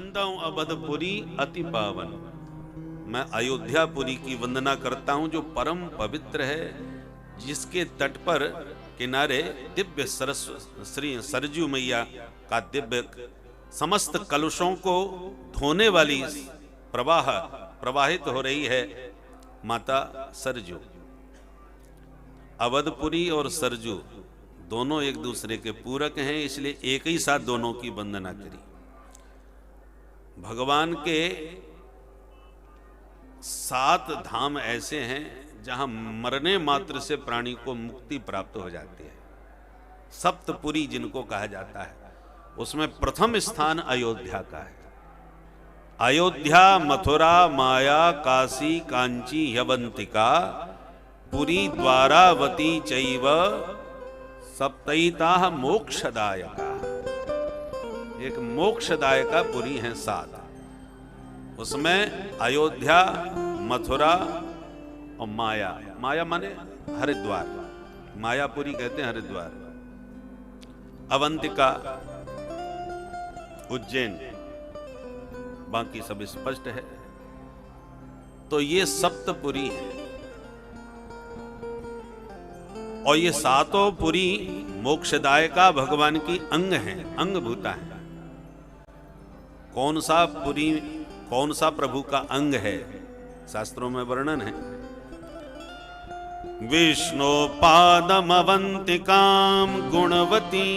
वंदौ अवधपुरी अति पावन। मैं अयोध्यापुरी की वंदना करता हूं जो परम पवित्र है, जिसके तट पर किनारे दिव्य श्री सरजू मैया का दिव्य समस्त कलुषों को धोने वाली प्रवाहित हो रही है माता सरजू। अवधपुरी और सरजू दोनों एक दूसरे के पूरक हैं, इसलिए एक ही साथ दोनों की वंदना करी। भगवान के 7 धाम ऐसे हैं जहां मरने मात्र से प्राणी को मुक्ति प्राप्त हो जाती है। सप्तपुरी जिनको कहा जाता है, उसमें प्रथम स्थान अयोध्या का है। अयोध्या, मथुरा, माया, काशी, कांची, यवंतिका, पुरी, द्वारावती चैव सप्तैता मोक्षदायका। एक मोक्षदायका पुरी है 7, उसमें अयोध्या, मथुरा और माया। माया माने हरिद्वार, मायापुरी कहते हैं हरिद्वार। अवंतिका, उज्जैन, बाकी सब स्पष्ट है। तो ये सप्तपुरी है और ये 7 पुरी मोक्षदायका भगवान की अंग हैं, अंगभूता है। कौन सा पुरी, कौन सा प्रभु का अंग है, शास्त्रों में वर्णन है। विष्णु पादमवंतिकाम गुणवती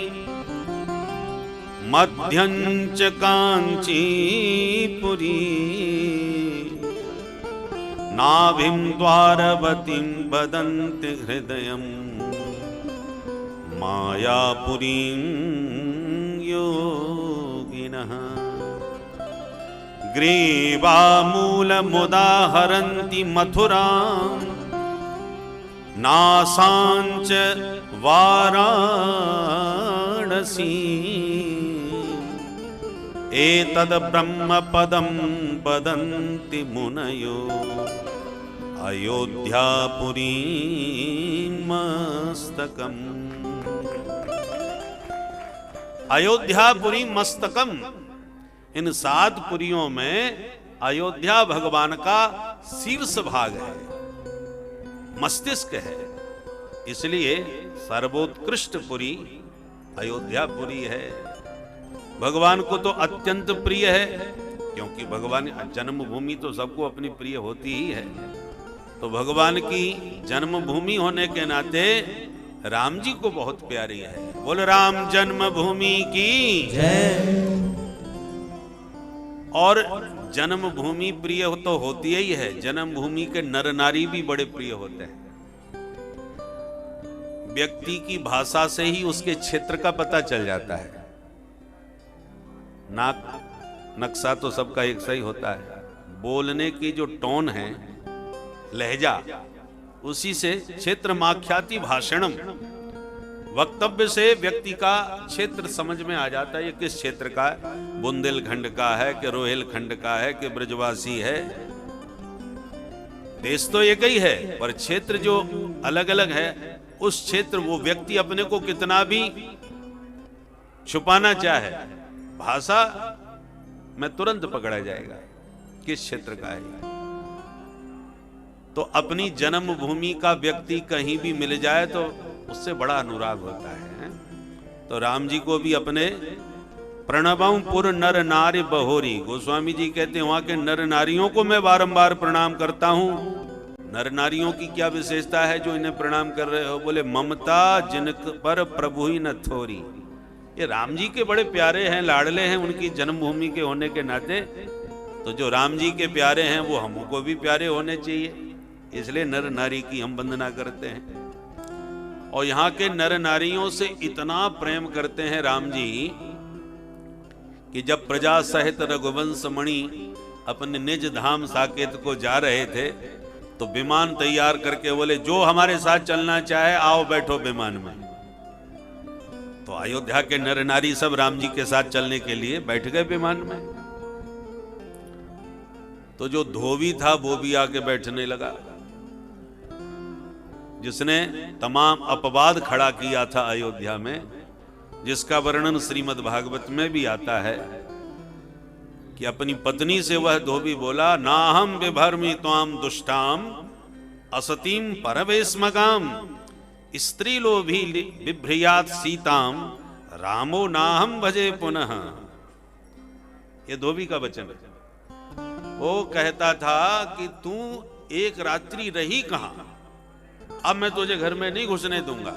मध्यंच कांची पुरी नाभिं द्वारवतीं वदन्ति हृदयं मायापुरीं योगिनः। ग्रीवामूलमुदाहरन्ति मथुरां नासाञ्च वाराणसी एतद् ब्रह्मपदं वदन्ति मुनयो अयोध्यापुरी मस्तकम्। अयोध्यापुरी मस्तकम, इन 7 पुरियों में अयोध्या भगवान का शीर्ष भाग है, मस्तिष्क है। इसलिए सर्वोत्कृष्ट पुरी अयोध्यापुरी है। भगवान को तो अत्यंत प्रिय है, क्योंकि भगवान जन्मभूमि तो सबको अपनी प्रिय होती ही है। तो भगवान की जन्मभूमि होने के नाते राम जी को बहुत प्यारी है। बोल राम जन्मभूमि की जय। और जन्मभूमि प्रिय तो होती ही है, जन्मभूमि के नर नारी भी बड़े प्रिय होते हैं। व्यक्ति की भाषा से ही उसके क्षेत्र का पता चल जाता है। नाक नक्शा तो सबका एक सही होता है, बोलने की जो टोन है, लहजा, उसी से क्षेत्र माख्याति भाषणम, वक्तव्य से व्यक्ति का क्षेत्र समझ में आ जाता है। ये किस क्षेत्र का है, बुंदेलखंड का है कि रोहेलखंड का है कि ब्रजवासी है। देश तो एक ही है, पर क्षेत्र जो अलग अलग है, उस क्षेत्र वो व्यक्ति अपने को कितना भी छुपाना चाहे, भाषा में तुरंत पकड़ा जाएगा किस क्षेत्र का है। तो अपनी जन्मभूमि का व्यक्ति कहीं भी मिल जाए तो उससे बड़ा अनुराग होता है। तो राम जी को भी अपने प्रणवं पुर नर नारी बहोरी, गोस्वामी जी कहते हैं वहां के नर नारियों को मैं बारंबार प्रणाम करता हूं। नर नारियों की क्या विशेषता है जो इन्हें प्रणाम कर रहे हो? बोले ममता जिन पर प्रभु ही न थोरी। ये राम जी के बड़े प्यारे हैं, लाडले हैं, उनकी जन्मभूमि के होने के नाते। तो जो राम जी के प्यारे हैं वो हमको भी प्यारे होने चाहिए, इसलिए नर नारी की हम वंदना करते हैं। और यहाँ के नर नारियों से इतना प्रेम करते हैं राम जी कि जब प्रजा सहित रघुवंश मणि अपने निज धाम साकेत को जा रहे थे तो विमान तैयार करके बोले जो हमारे साथ चलना चाहे आओ बैठो विमान में। तो अयोध्या के नर नारी सब राम जी के साथ चलने के लिए बैठ गए विमान में। तो जो धोबी था वो भी आके बैठने लगा, जिसने तमाम अपवाद खड़ा किया था अयोध्या में, जिसका वर्णन श्रीमद् भागवत में भी आता है कि अपनी पत्नी से वह धोबी बोला, नाहम बिभर्मि त्वाम दुष्टाम असतीम परवेश्मकाम स्त्रीलोभी बिभ्रियात सीताम रामो नाहम भजे पुनः। ये धोबी का वचन है। वो कहता था कि तू एक रात्रि रही कहां, अब मैं तुझे घर में नहीं घुसने दूंगा,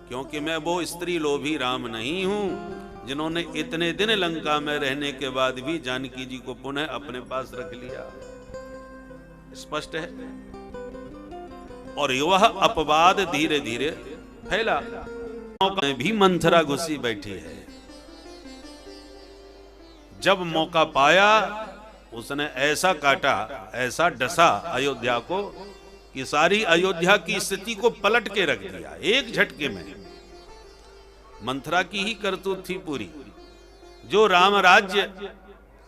क्योंकि मैं वो स्त्री लोभी राम नहीं हूं जिन्होंने इतने दिन लंका में रहने के बाद भी जानकी जी को पुनः अपने पास रख लिया। स्पष्ट है। और वह अपवाद धीरे धीरे फैला। में भी मंथरा घुसी बैठी है। जब मौका पाया उसने ऐसा काटा, ऐसा डसा अयोध्या को कि सारी अयोध्या की स्थिति को पलट के रख दिया एक झटके में। मंथरा की ही करतूत थी पूरी। जो राम राज्य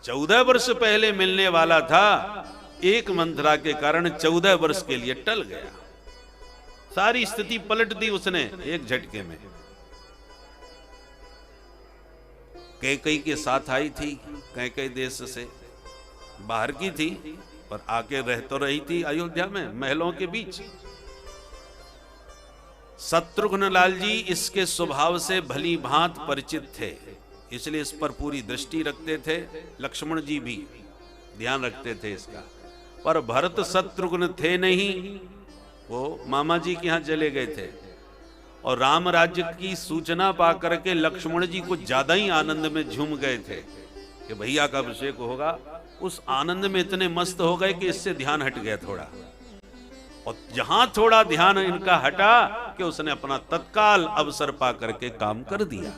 14 वर्ष पहले मिलने वाला था, एक मंथरा के कारण 14 वर्ष के लिए टल गया। सारी स्थिति पलट दी उसने एक झटके में। कैकेयी के साथ आई थी, कैकेयी देश से बाहर की थी, पर आके रह तो रही थी अयोध्या में महलों के बीच। शत्रुघ्न लाल जी इसके स्वभाव से भली भांत परिचित थे, इसलिए इस पर पूरी दृष्टि रखते थे। लक्ष्मण जी भी ध्यान रखते थे इसका, पर भरत शत्रुघ्न थे नहीं, वो मामा जी के यहां चले गए थे। और राम राज्य की सूचना पाकर के लक्ष्मण जी कुछ ज्यादा ही आनंद में झूम गए थे कि भैया का अभिषेक होगा। उस आनंद में इतने मस्त हो गए कि इससे ध्यान हट गया थोड़ा। और जहां थोड़ा ध्यान इनका हटा कि उसने अपना तत्काल अवसर पा करके काम कर दिया।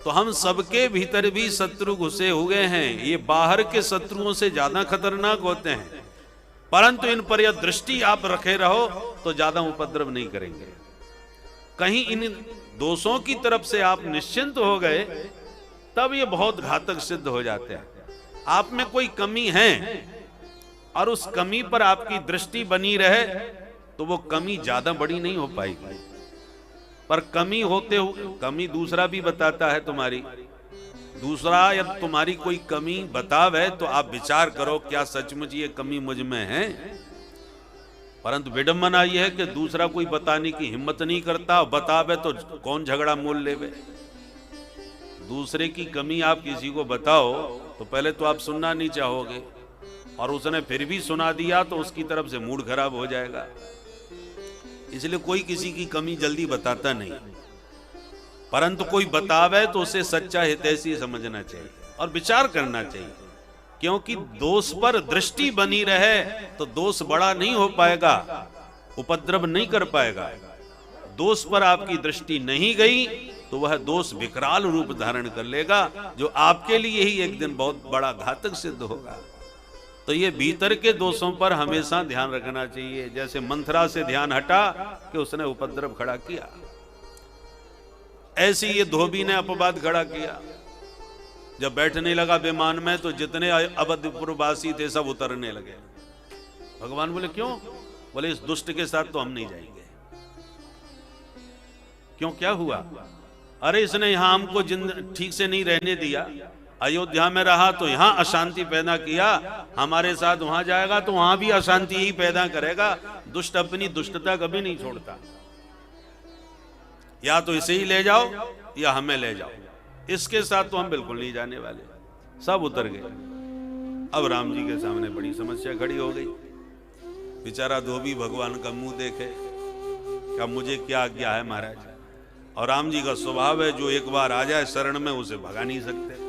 तो हम सबके भीतर भी शत्रु घुसे हुए हैं। ये बाहर के शत्रुओं से ज्यादा खतरनाक होते हैं, परंतु इन पर यह दृष्टि आप रखे रहो तो ज्यादा उपद्रव नहीं करेंगे। कहीं इन दोषों की तरफ से आप निश्चिंत हो गए, तब ये बहुत घातक सिद्ध हो जाते हैं। आप में कोई कमी है और उस कमी पर आपकी दृष्टि बनी रहे तो वो कमी ज्यादा बड़ी नहीं हो पाएगी। पर कमी होते हुए, कमी दूसरा भी बताता है तुम्हारी, दूसरा या तुम्हारी कोई कमी बतावे तो आप विचार करो क्या सचमुच ये कमी मुझ में है। परंतु विडंबना यह है कि दूसरा कोई बताने की हिम्मत नहीं करता, बतावे तो कौन झगड़ा मोल लेवे। दूसरे की कमी आप किसी को बताओ तो पहले तो आप सुनना नहीं चाहोगे, और उसने फिर भी सुना दिया तो उसकी तरफ से मूड खराब हो जाएगा। इसलिए कोई किसी की कमी जल्दी बताता नहीं, परंतु कोई बतावे तो उसे सच्चा हितैषी समझना चाहिए और विचार करना चाहिए, क्योंकि दोष पर दृष्टि बनी रहे तो दोष बड़ा नहीं हो पाएगा, उपद्रव नहीं कर पाएगा। दोष पर आपकी दृष्टि नहीं गई तो वह दोष विकराल रूप धारण कर लेगा, जो आपके लिए ही एक दिन बहुत बड़ा घातक सिद्ध होगा। तो ये भीतर के दोषों पर हमेशा ध्यान रखना चाहिए। जैसे मंथरा से ध्यान हटा कि उसने उपद्रव खड़ा किया, ऐसे ये धोबी ने अपवाद खड़ा किया। जब बैठने लगा विमान में तो जितने अवधपुरवासी थे सब उतरने लगे। भगवान बोले क्यों? बोले इस दुष्ट के साथ तो हम नहीं जाएंगे। क्यों, क्या हुआ? अरे इसने यहां हमको ठीक से नहीं रहने दिया, अयोध्या में रहा तो यहां अशांति पैदा किया, हमारे साथ वहां जाएगा तो वहां भी अशांति ही पैदा करेगा। दुष्ट अपनी दुष्टता कभी नहीं छोड़ता। या तो इसे ही ले जाओ या हमें ले जाओ, इसके साथ तो हम बिल्कुल नहीं जाने वाले। सब उतर गए। अब राम जी के सामने बड़ी समस्या खड़ी हो गई। बेचारा धोबी भगवान का मुंह देखे, क्या मुझे क्या आज्ञा है महाराज? और राम जी का स्वभाव है जो एक बार आ जाए शरण में उसे भगा नहीं सकते,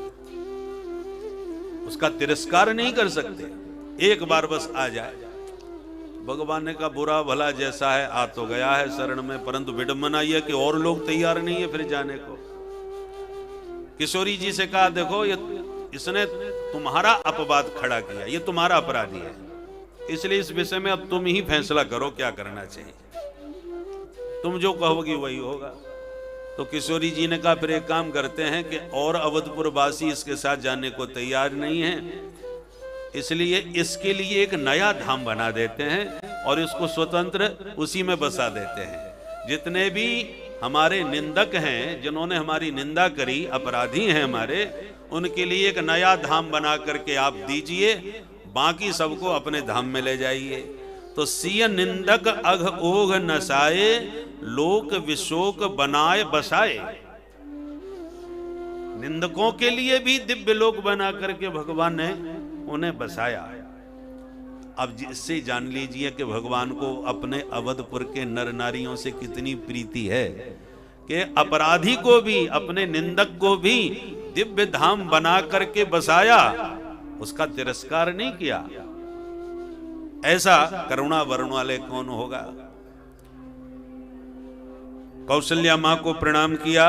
उसका तिरस्कार नहीं कर सकते, एक बार बस आ जाए। भगवान ने कहा बुरा भला जैसा है आ तो गया है शरण में, परंतु विडंबना यह कि और लोग तैयार नहीं है फिर जाने को। किशोरी जी से कहा देखो ये इसने तुम्हारा अपवाद खड़ा किया, ये तुम्हारा अपराधी है, इसलिए इस विषय में अब तुम ही फैसला करो क्या करना चाहिए, तुम जो कहोगी वही होगा। तो किशोरी जी ने कहा फिर एक काम करते हैं कि और अवधपुर वासी इसके साथ जाने को तैयार नहीं है, इसलिए इसके लिए एक नया धाम बना देते हैं और इसको स्वतंत्र उसी में बसा देते हैं। जितने भी हमारे निंदक हैं, जिन्होंने हमारी निंदा करी, अपराधी हैं हमारे, उनके लिए एक नया धाम बना करके आप दीजिए, बाकी सबको अपने धाम में ले जाइए। तो सिय निंदक अघ ओघ नसाए, लोक विशोक बनाए बसाए। निंदकों के लिए भी दिव्य लोक बना करके भगवान ने उन्हें बसाया। अब इससे जान लीजिए कि भगवान को अपने अवधपुर के नर नारियों से कितनी प्रीति है कि अपराधी को भी, अपने निंदक को भी दिव्य धाम बना करके बसाया, उसका तिरस्कार नहीं किया। ऐसा करुणा वर्ण वाले कौन होगा। कौशल्या मां को प्रणाम किया,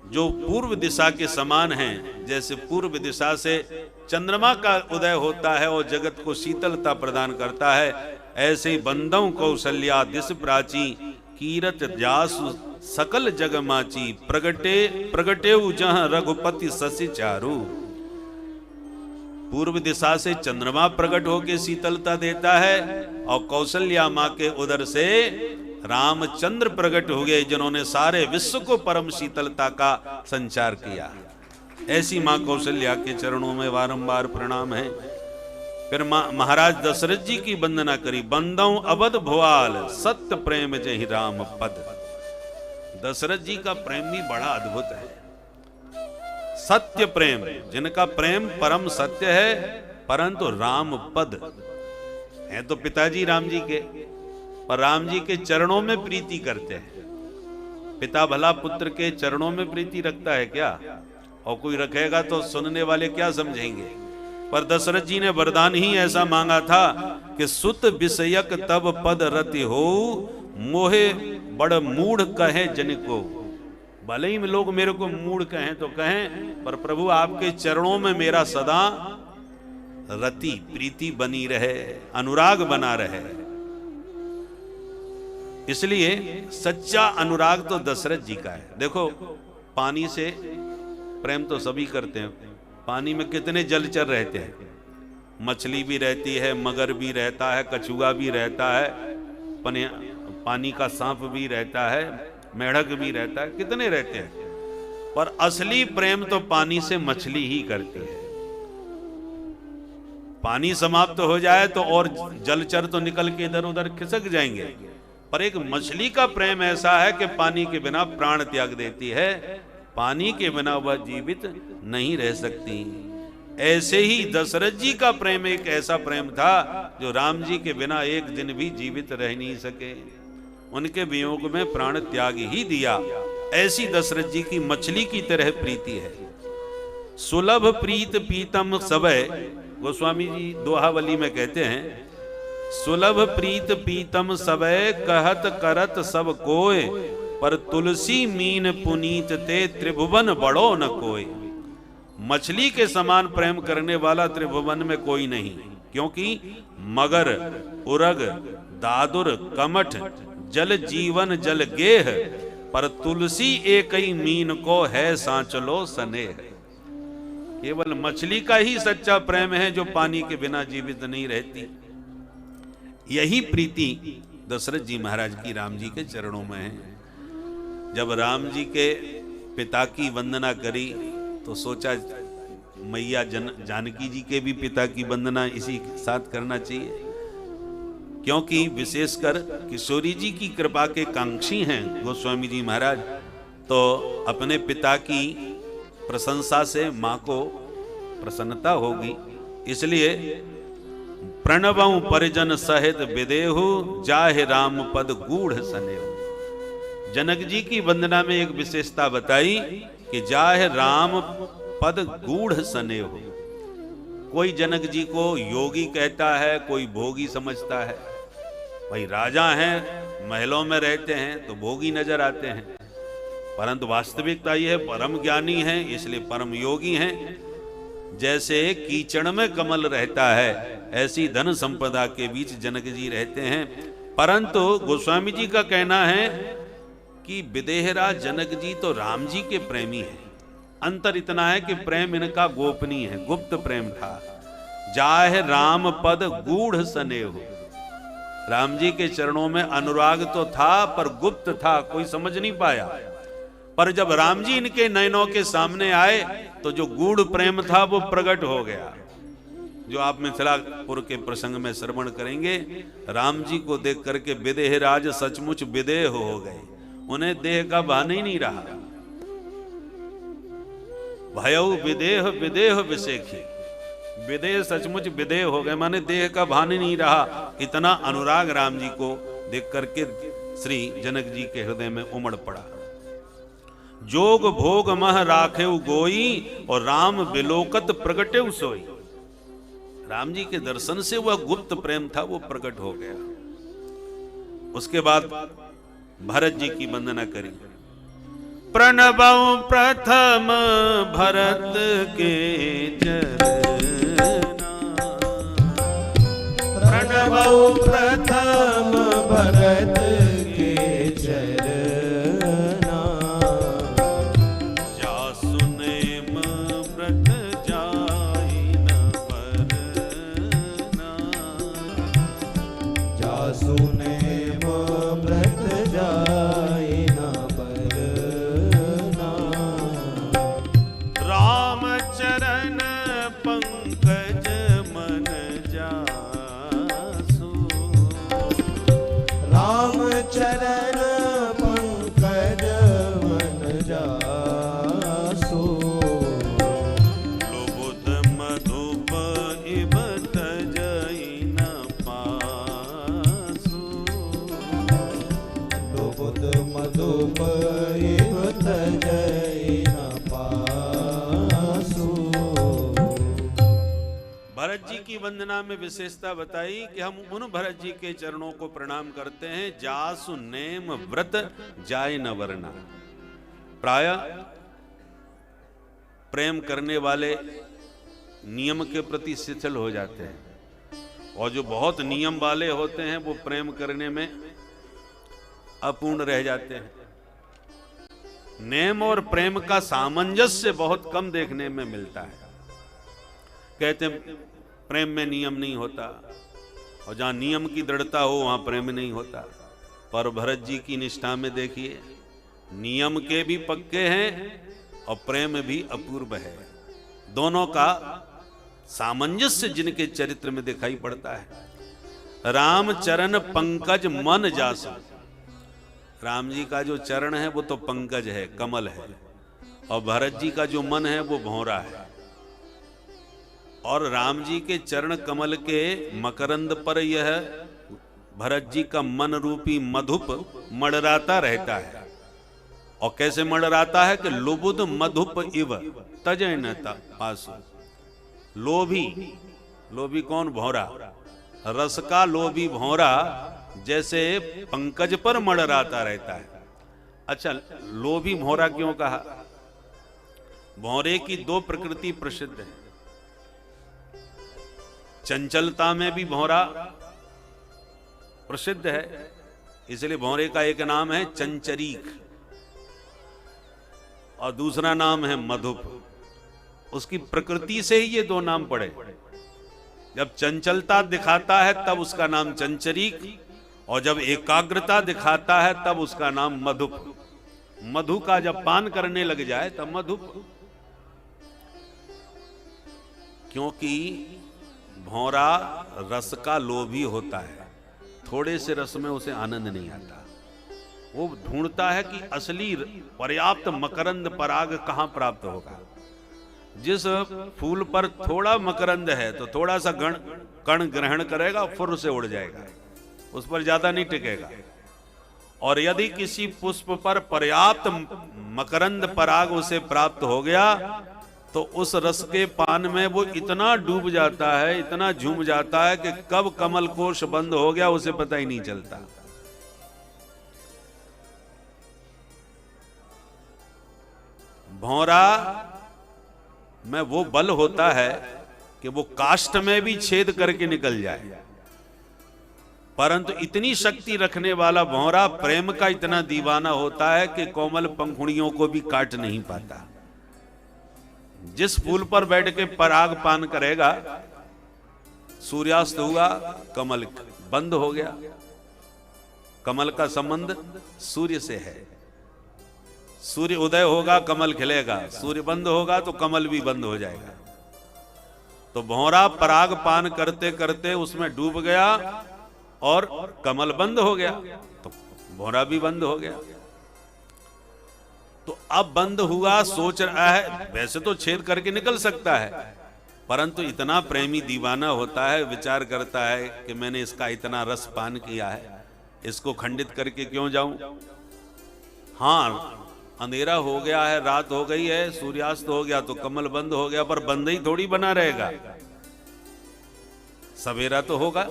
जो पूर्व दिशा के समान हैं। जैसे पूर्व दिशा से चंद्रमा का उदय होता है और जगत को शीतलता प्रदान करता है, ऐसे ही बंदों कौशल्या दिश प्राची, कीरत जासु सकल जगमाची, प्रगटे जहां रघुपति शशि चारु। पूर्व दिशा से चंद्रमा प्रकट होकर शीतलता देता है और कौशल्या मां के उदर से रामचंद्र प्रकट हो गए, जिन्होंने सारे विश्व को परम शीतलता का संचार किया। ऐसी मां कौशल्या के चरणों में बारंबार प्रणाम है। फिर महाराज दशरथ जी की वंदना करी, बंदौ अवध भुआल, सत्य प्रेम जहि राम पद। दशरथ जी का प्रेम भी बड़ा अद्भुत है। सत्य प्रेम, जिनका प्रेम परम सत्य है, परंतु राम पद है तो पिताजी राम जी के, पर राम जी के चरणों में प्रीति करते हैं। पिता भला पुत्र के चरणों में प्रीति रखता है क्या? और कोई रखेगा तो सुनने वाले क्या समझेंगे। पर दशरथ जी ने वरदान ही ऐसा मांगा था कि सुत विषयक तब पद रति हो, मोहे बड़ मूढ़ कहे जन को। भले ही लोग मेरे को मूढ़ कहें तो कहें, पर प्रभु आपके चरणों में मेरा सदा रति प्रीति बनी रहे, अनुराग बना रहे। इसलिए सच्चा अनुराग तो दशरथ जी का है। देखो, पानी से प्रेम तो सभी करते हैं। पानी में कितने जलचर रहते हैं, मछली भी रहती है, मगर भी रहता है, कछुआ भी रहता है, पानी का सांप भी रहता है, मेढक भी रहता है, कितने रहते हैं। पर असली प्रेम तो पानी से मछली ही करती है। पानी समाप्त हो जाए तो और जलचर तो निकल के इधर उधर खिसक जाएंगे, पर एक मछली का प्रेम ऐसा है कि पानी के बिना प्राण त्याग देती है, पानी के बिना वह जीवित नहीं रह सकती। ऐसे ही दशरथ जी का प्रेम एक ऐसा प्रेम था जो राम जी के बिना एक दिन भी जीवित रह नहीं सके, उनके वियोग में प्राण त्याग ही दिया। ऐसी दशरथ जी की मछली की तरह प्रीति है। सुलभ प्रीत पीतम सबय, गोस्वामी जी दोहावली में कहते हैं, सुलभ प्रीत पीतम सबय, कहत करत सब कोय, पर तुलसी मीन पुनीत ते, त्रिभुवन बड़ो न कोय। मछली के समान प्रेम करने वाला त्रिभुवन में कोई नहीं, क्योंकि मगर, उरग, दादुर, कमठ, जल जीवन जल गेह, पर तुलसी एक ही मीन को है सांचलो स्नेह। केवल मछली का ही सच्चा प्रेम है जो पानी के बिना जीवित नहीं रहती। यही प्रीति दशरथ जी महाराज की राम जी के चरणों में है। जब राम जी के पिता की वंदना करी तो सोचा मैया जानकी जी के भी पिता की वंदना इसी साथ करना चाहिए, क्योंकि विशेषकर किशोरी जी की कृपा के कांक्षी हैं गोस्वामी जी महाराज, तो अपने पिता की प्रशंसा से मां को प्रसन्नता होगी। इसलिए प्रणवं परिजन सहित विदेहु, जाहे राम पद गूढ़ सनेहु। जनक जी की वंदना में एक विशेषता बताई कि जाहे राम पद गूढ़ सनेहु। कोई जनक जी को योगी कहता है, कोई भोगी समझता है। भाई राजा हैं, महलों में रहते हैं तो भोगी नजर आते हैं, परंतु वास्तविकता यह है परम ज्ञानी हैं, इसलिए परम योगी हैं। जैसे कीचड़ में कमल रहता है, ऐसी धन संपदा के बीच जनक जी रहते हैं। परंतु गोस्वामी जी का कहना है कि विदेहरा जनक जी तो राम जी के प्रेमी हैं। अंतर इतना है कि प्रेम इनका गोपनीय है, गुप्त प्रेम था। जाहे राम पद गूढ़ सनेहु। राम जी के चरणों में अनुराग तो था पर गुप्त था, कोई समझ नहीं पाया। पर जब राम जी इनके नयनों के सामने आए तो जो गूढ़ प्रेम था वो प्रकट हो गया, जो आप मिथिलापुर के प्रसंग में श्रवण करेंगे। राम जी को देख करके विदेह राज सचमुच विदेह हो गए, उन्हें देह का भान ही नहीं रहा। भयउ विदेह विदेह विसेखी, विदेह सचमुच विदेह हो गए, माने देह का भान ही नहीं रहा। इतना अनुराग राम जी को देख करके श्री जनक जी के हृदय में उमड़ पड़ा। जोग भोग मह राखेउ गोई और राम बिलोकत प्रगटेउ सोई। राम जी के दर्शन से वह गुप्त प्रेम था वो प्रकट हो गया। उसके बाद भरत जी की वंदना करी। प्रणवउ प्रथम भरत के चरना, प्रणवउ प्रथम भरत के चरना, जासु नेम व्रत जाय न वरना, जासु नेम व्रत जाय न वरना, राम चरण पंकज मन जासु, राम चरण पंकज मन जासु, लुबुध मधुप इब तजई न पासु, लुबुध मधुप इव तजई न पासु। भरत जी की वंदना में विशेषता बताई कि हम उन भरत जी के चरणों को प्रणाम करते हैं जासु नेम व्रत जाय न वरना। प्राय प्रेम करने वाले नियम के प्रति शिथिल हो जाते हैं, और जो बहुत नियम वाले होते हैं वो प्रेम करने में अपूर्ण रह जाते हैं। नेम और प्रेम का सामंजस्य बहुत कम देखने में मिलता है। कहते हैं प्रेम में नियम नहीं होता, और जहां नियम की दृढ़ता हो वहां प्रेम नहीं होता। पर भरत जी की निष्ठा में देखिए, नियम के भी पक्के हैं और प्रेम भी अपूर्व है। दोनों का सामंजस्य जिनके चरित्र में दिखाई पड़ता है। राम चरण पंकज मन जासु, राम जी का जो चरण है वो तो पंकज है, कमल है, और भरत जी का जो मन है वो भौरा है। और राम जी के चरण कमल के मकरंद पर यह भरत जी का मन रूपी मधुप मड़राता रहता है। और कैसे मड़राता है कि लुबुध मधुप इव तजय न पासु। लोभी, लोभी कौन? भौरा। रस का लोभी भौरा जैसे पंकज पर मड़राता रहता है। अच्छा, लोभी भौरा क्यों कहा? भौरे की दो प्रकृति प्रसिद्ध है। चंचलता में भी भौरा प्रसिद्ध है, इसलिए भौरे का एक नाम है चंचरीक और दूसरा नाम है मधुप। उसकी प्रकृति से ही ये दो नाम पड़े। जब चंचलता दिखाता है तब उसका नाम चंचरीक, और जब एकाग्रता दिखाता है तब उसका नाम मधुप। मधु का जब पान करने लग जाए तब मधुप, क्योंकि भौरा रस का लोभी होता है। थोड़े से रस में उसे आनंद नहीं आता। वो ढूंढता है कि असली पर्याप्त मकरंद पराग कहां प्राप्त होगा। जिस फूल पर थोड़ा मकरंद है तो थोड़ा सा कण ग्रहण करेगा, फुर से उड़ जाएगा, उस पर ज्यादा नहीं टिकेगा। और यदि किसी पुष्प पर पर्याप्त मकरंद पराग उसे प्राप्त हो गया तो उस रस के पान में वो इतना डूब जाता है, इतना झूम जाता है कि कब कमल कोश बंद हो गया उसे पता ही नहीं चलता। भौरा में वो बल होता है कि वो काष्ठ में भी छेद करके निकल जाए, परंतु इतनी शक्ति रखने वाला भौरा प्रेम का इतना दीवाना होता है कि कोमल पंखुड़ियों को भी काट नहीं पाता। जिस फूल पर बैठ के पराग पान करेगा, सूर्यास्त हुआ, कमल बंद हो गया। कमल का संबंध सूर्य से है। सूर्य उदय होगा, कमल खिलेगा। सूर्य बंद होगा तो कमल भी बंद हो जाएगा। तो भौरा पराग पान करते करते उसमें डूब गया और कमल बंद हो गया, तो भौरा भी बंद हो गया। तो अब बंद हुआ, सोच रहा है, वैसे तो छेद करके निकल सकता है, परंतु इतना प्रेमी दीवाना होता है, विचार करता है कि मैंने इसका इतना रस पान किया है, इसको खंडित करके क्यों जाऊं। हाँ, अंधेरा हो गया है, रात हो गई है, सूर्यास्त हो गया तो कमल बंद हो गया, पर बंद ही थोड़ी बना रहेगा, सवेरा तो होगा,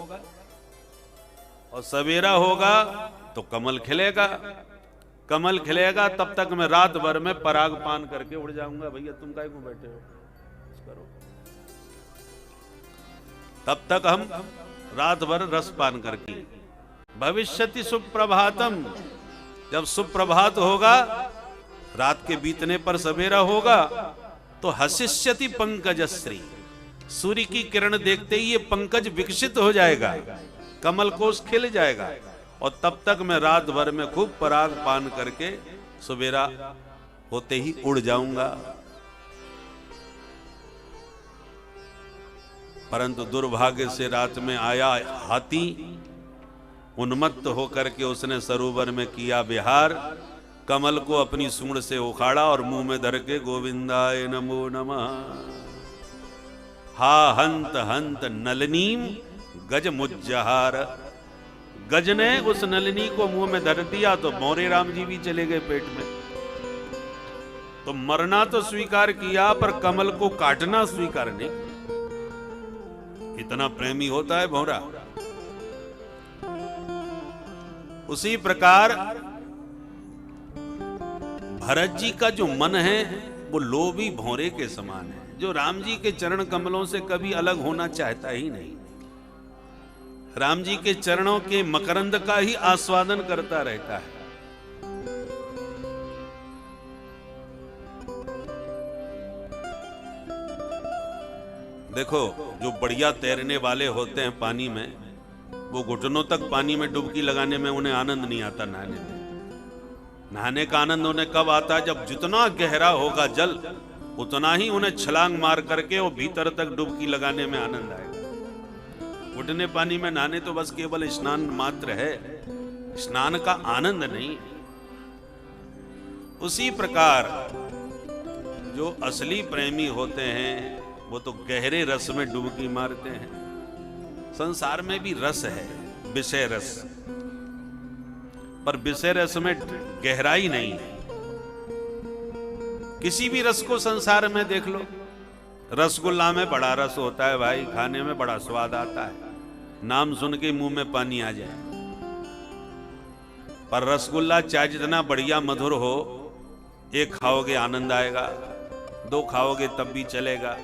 और सवेरा होगा तो कमल खिलेगा। कमल खिलेगा तब तक मैं रात भर में पराग पान करके उड़ जाऊंगा। भैया तुम काहे को बैठे हो, करो। तब तक हम रात भर रस पान करके। भविष्यति सुप्रभातम, जब सुप्रभात होगा, रात के बीतने पर सवेरा होगा, तो हसिष्यति पंकजश्री, सूर्य की किरण देखते ही ये पंकज विकसित हो जाएगा, कमल कोश खिल जाएगा, और तब तक मैं रात भर में खूब पराग पान करके सवेरा होते ही उड़ जाऊंगा। परंतु दुर्भाग्य से रात में आया हाथी, उन्मत्त होकर के उसने सरोवर में किया विहार, कमल को अपनी सूंड से उखाड़ा और मुंह में धर के गोविंदाय नमो नमः, हा हंत हंत नलनीम गज मुज्जहार। गज ने उस नलिनी को मुंह में धर दिया तो मोरे राम जी भी चले गए पेट में। तो मरना तो स्वीकार किया, पर कमल को काटना स्वीकार नहीं। इतना प्रेमी होता है भौरा। उसी प्रकार भरत जी का जो मन है वो लोभी भौरे के समान है, जो राम जी के चरण कमलों से कभी अलग होना चाहता ही नहीं। राम जी के चरणों के मकरंद का ही आस्वादन करता रहता है। देखो, जो बढ़िया तैरने वाले होते हैं पानी में, वो घुटनों तक पानी में डुबकी लगाने में उन्हें आनंद नहीं आता। नहाने का आनंद उन्हें कब आता है, जब जितना गहरा होगा जल, उतना ही उन्हें छलांग मार करके वो भीतर तक डुबकी लगाने में आनंद आएगा। घुटने पानी में नहाने तो बस केवल स्नान मात्र है, स्नान का आनंद नहीं। उसी प्रकार जो असली प्रेमी होते हैं वो तो गहरे रस में डुबकी मारते हैं। संसार में भी रस है, विषय रस, पर विषय रस में गहराई नहीं है। किसी भी रस को संसार में देख लो, रसगुल्ला में बड़ा रस होता है भाई, खाने में बड़ा स्वाद आता है, नाम सुन के मुंह में पानी आ जाए। पर रसगुल्ला चाहे जितना बढ़िया मधुर हो, एक खाओगे आनंद आएगा, दो खाओगे तब भी चलेगा,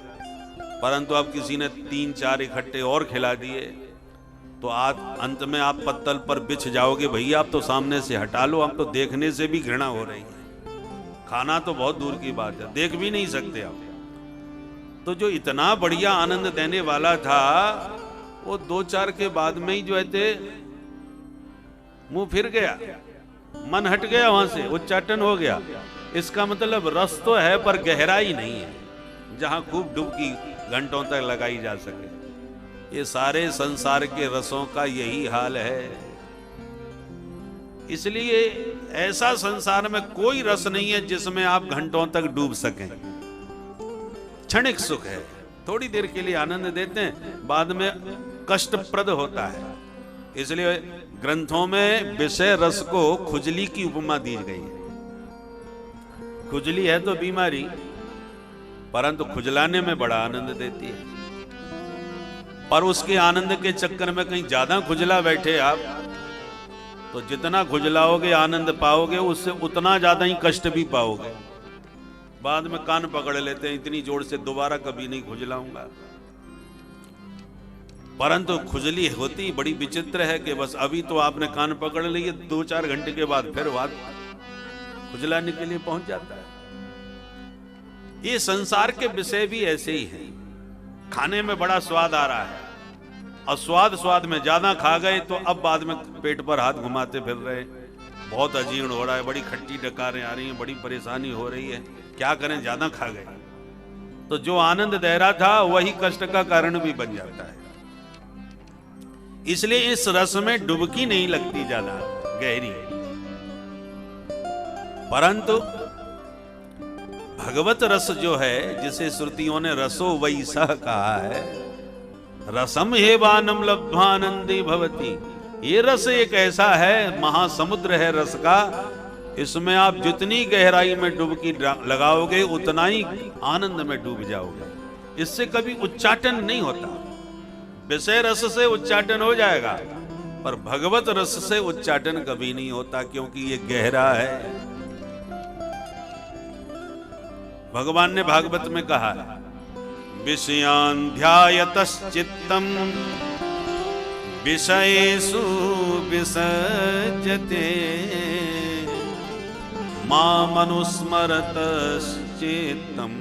परंतु अब किसी ने 3-4 इकट्ठे और खिला दिए तो अंत में आप पत्तल पर बिछ जाओगे। भैया आप तो सामने से हटा लो, अब तो देखने से भी घृणा हो रही है। खाना तो बहुत दूर की बात है, देख भी नहीं सकते आप। तो जो इतना बढ़िया आनंद देने वाला था, वो 2-4 के बाद में ही जो है मुंह फिर गया, मन हट गया वहां से, उच्चाटन हो गया। इसका मतलब रस तो है पर गहराई नहीं है, जहां खूब डुबकी घंटों तक लगाई जा सके। ये सारे संसार के रसों का यही हाल है। इसलिए ऐसा संसार में कोई रस नहीं है जिसमें आप घंटों तक डूब सकें। क्षणिक सुख है, थोड़ी देर के लिए आनंद देते हैं, बाद में कष्टप्रद होता है। इसलिए ग्रंथों में विषय रस को खुजली की उपमा दी गई है। खुजली है तो बीमारी, परंतु खुजलाने में बड़ा आनंद देती है। पर उसके आनंद के चक्कर में कहीं ज्यादा खुजला बैठे आप, तो जितना खुजलाओगे आनंद पाओगे, उससे उतना ज्यादा ही कष्ट भी पाओगे। बाद में कान पकड़ लेते हैं, इतनी जोर से दोबारा कभी नहीं खुजलाऊंगा। परंतु खुजली होती बड़ी विचित्र है कि बस अभी तो आपने कान पकड़ लिए, 2-4 घंटे के बाद फिर बात खुजलाने के लिए पहुंच जाता है। ये संसार के विषय भी ऐसे ही हैं। खाने में बड़ा स्वाद आ रहा है, और स्वाद स्वाद में ज्यादा खा गए तो अब बाद में पेट पर हाथ घुमाते फिर रहे, बहुत अजीर्ण हो रहा है, बड़ी खट्टी डकारें आ रही हैं, बड़ी परेशानी हो रही है, क्या करें, ज्यादा खा गए। तो जो आनंद दे रहा था वही कष्ट का कारण भी बन जाता है। इसलिए इस रस में डुबकी नहीं लगती ज्यादा गहरी। परंतु भगवत रस जो है, जिसे श्रुतियों ने रसो वैसा कहा है, रसम हेवानम लब्ध्वानंदी भवती, ये रस एक ऐसा है, महासमुद्र है रस का, इसमें आप जितनी गहराई में डुबकी लगाओगे उतना ही आनंद में डूब जाओगे। इससे कभी उच्चाटन नहीं होता। विषय रस से उच्चाटन हो जाएगा, पर भगवत रस से उच्चाटन कभी नहीं होता, क्योंकि ये गहरा है। भगवान ने भागवत में कहा, विषयान् ध्यायतश्चित्तम् विषयेषु विसज्जते मामनुस्मरतश्चित्तम्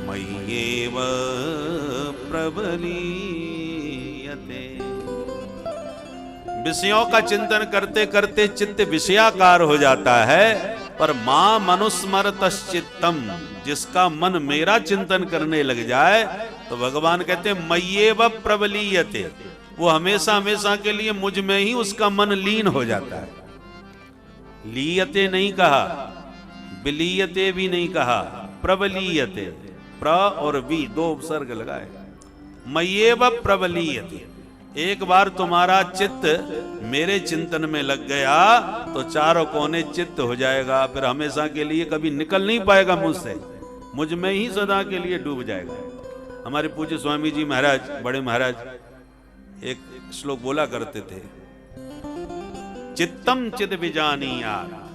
मय्येव प्रबलीयते। विषयों का चिंतन करते करते चित्त विषयाकार हो जाता है, पर मां मनुस्मरतश्चित्तम, जिसका मन मेरा चिंतन करने लग जाए तो भगवान कहते हैं मय्येव प्रबलीयते, वो हमेशा हमेशा के लिए मुझ में ही उसका मन लीन हो जाता है। लीयते नहीं कहा, विलीयते भी नहीं कहा, प्रबलीयते, प्र और वी दो उपसर्ग लगाए, मय्येव प्रबलीयते। एक बार तुम्हारा चित्त मेरे चिंतन में लग गया तो चारों कोने चित्त हो जाएगा, फिर हमेशा के लिए कभी निकल नहीं पाएगा मुझसे, मुझ में ही सदा के लिए डूब जाएगा। हमारे पूज्य स्वामी जी महाराज, बड़े महाराज, एक श्लोक बोला करते थे, चित्तम चिद विजानीयात्,